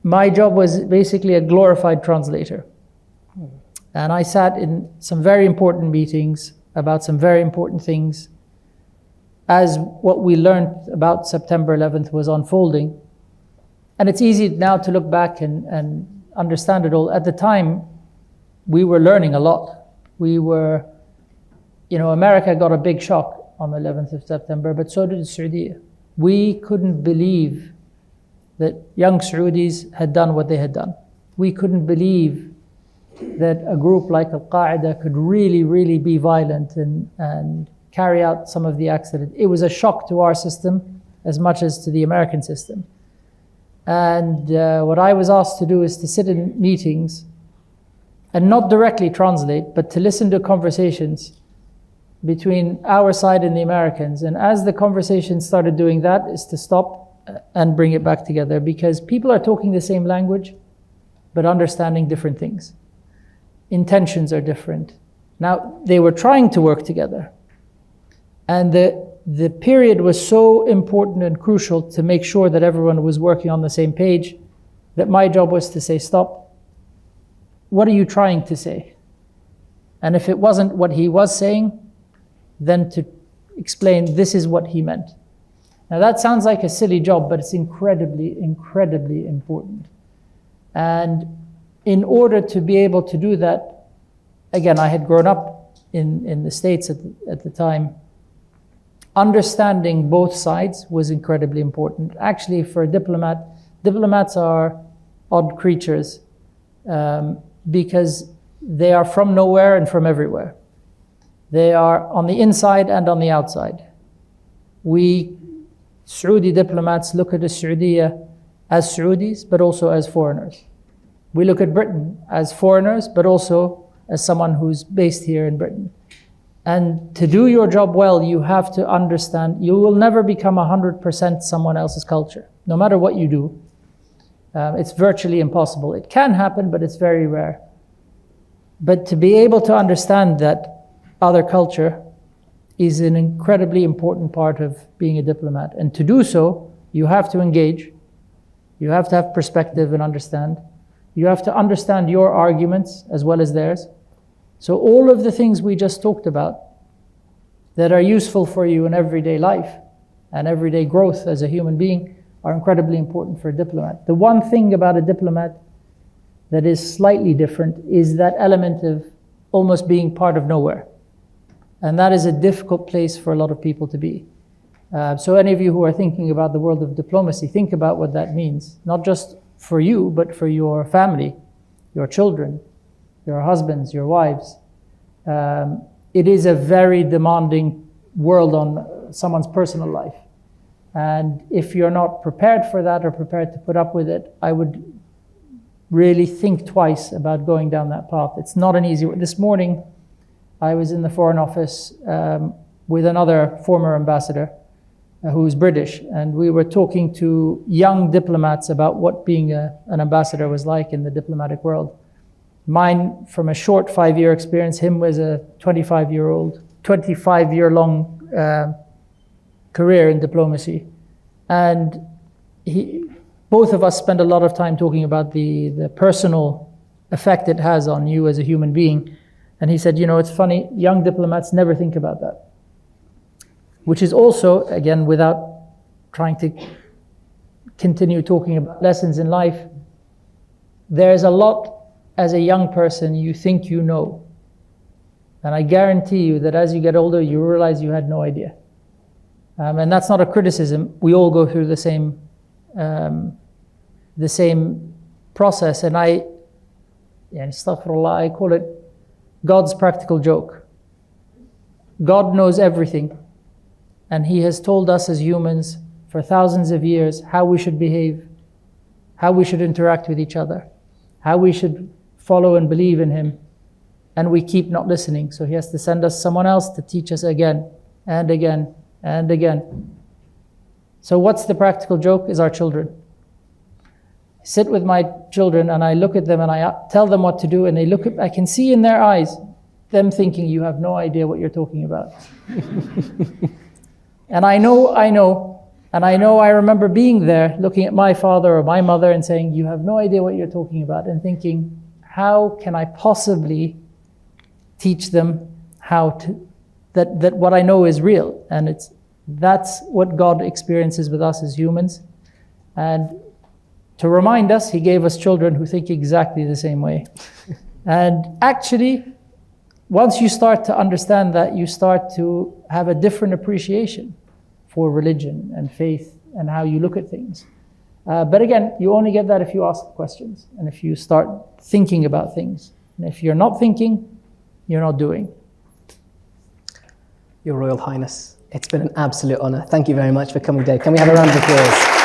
My job was basically a glorified translator. And I sat in some very important meetings about some very important things as what we learned about September 11th was unfolding. And it's easy now to look back and understand it all. At the time, we were learning a lot. America got a big shock on the 11th of September, but so did the Saudi. We couldn't believe that young Saudis had done what they had done. We couldn't believe that a group like Al-Qaeda could really, really be violent and carry out some of the acts that it was a shock to our system as much as to the American system. And what I was asked to do is to sit in meetings and not directly translate, but to listen to conversations between our side and the Americans. And as the conversation started doing that, is to stop and bring it back together, because people are talking the same language, but understanding different things. Intentions are different. Now, they were trying to work together. And the period was so important and crucial to make sure that everyone was working on the same page, that my job was to say, stop. What are you trying to say? And if it wasn't what he was saying, then to explain this is what he meant. Now that sounds like a silly job, but it's incredibly, incredibly important. And in order to be able to do that, again, I had grown up in the States at the time. understanding both sides was incredibly important. Actually, for a diplomat, diplomats are odd creatures because they are from nowhere and from everywhere. They are on the inside and on the outside. We Saudi diplomats look at the Saudiya as Saudis, but also as foreigners. We look at Britain as foreigners, but also as someone who's based here in Britain. And to do your job well, you have to understand, you will never become 100% someone else's culture, no matter what you do. It's virtually impossible. It can happen, but it's very rare. But to be able to understand that other culture is an incredibly important part of being a diplomat. And to do so, you have to engage. You have to have perspective and understand. You have to understand your arguments as well as theirs. So all of the things we just talked about that are useful for you in everyday life and everyday growth as a human being are incredibly important for a diplomat. The one thing about a diplomat that is slightly different is that element of almost being part of nowhere. And that is a difficult place for a lot of people to be. So any of you who are thinking about the world of diplomacy, think about what that means, not just for you, but for your family, your children, your husbands, your wives. It is a very demanding world on someone's personal life. And if you're not prepared for that or prepared to put up with it, I would really think twice about going down that path. It's not an easy one. This morning, I was in the Foreign Office with another former ambassador who's British, and we were talking to young diplomats about what being an ambassador was like in the diplomatic world. Mine, from a short 5-year experience, him was a 25-year-long career in diplomacy. And both of us spend a lot of time talking about the personal effect it has on you as a human being. And he said, you know, it's funny, young diplomats never think about that. Which is also, again, without trying to continue talking about lessons in life, there's a lot as a young person you think you know. And I guarantee you that as you get older, you realize you had no idea. And that's not a criticism. We all go through the same process. And astaghfirullah, I call it God's practical joke. God knows everything. And He has told us as humans for thousands of years how we should behave, how we should interact with each other, how we should follow and believe in Him. And we keep not listening. So He has to send us someone else to teach us again and again and again. So what's the practical joke? Is our children. I sit with my children and I look at them and I tell them what to do, and I can see in their eyes them thinking, you have no idea what you're talking about. And I remember being there, looking at my father or my mother and saying, you have no idea what you're talking about, and thinking, how can I possibly teach them that what I know is real? And that's what God experiences with us as humans. And to remind us, He gave us children who think exactly the same way. And actually, once you start to understand that, you start to have a different appreciation for religion and faith and how you look at things. But again, you only get that if you ask questions and if you start thinking about things. And if you're not thinking, you're not doing. Your Royal Highness, it's been an absolute honor. Thank you very much for coming today. Can we have a round of applause?